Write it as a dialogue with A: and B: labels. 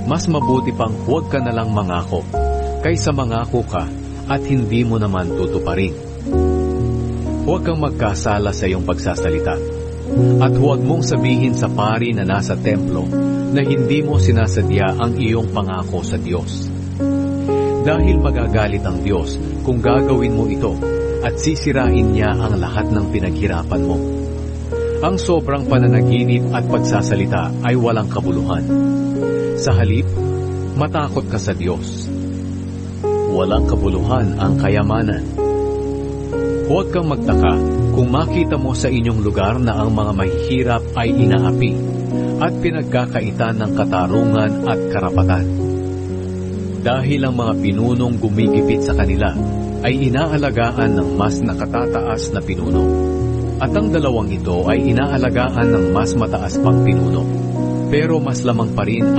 A: mas mabuti pang huwag ka nalang mangako, kaysa mangako ka at hindi mo naman tutuparin. Huwag kang magkasala sa iyong pagsasalita, at huwag mong sabihin sa pari na nasa templo na hindi mo sinasadya ang iyong pangako sa Diyos. Dahil magagalit ang Diyos kung gagawin mo ito at sisirain niya ang lahat ng pinaghirapan mo. Ang sobrang pananaginip at pagsasalita ay walang kabuluhan. Sa halip, matakot ka sa Diyos. Walang kabuluhan ang kayamanan. Huwag kang magtaka kung makita mo sa inyong lugar na ang mga mahihirap ay inaapi at pinagkakaitan ng katarungan at karapatan. Dahil ang mga pinunong gumigipit sa kanila ay inaalagaan ng mas nakatataas na pinuno, at ang dalawang ito ay inaalagaan ng mas mataas pang pinuno, pero mas lamang pa rin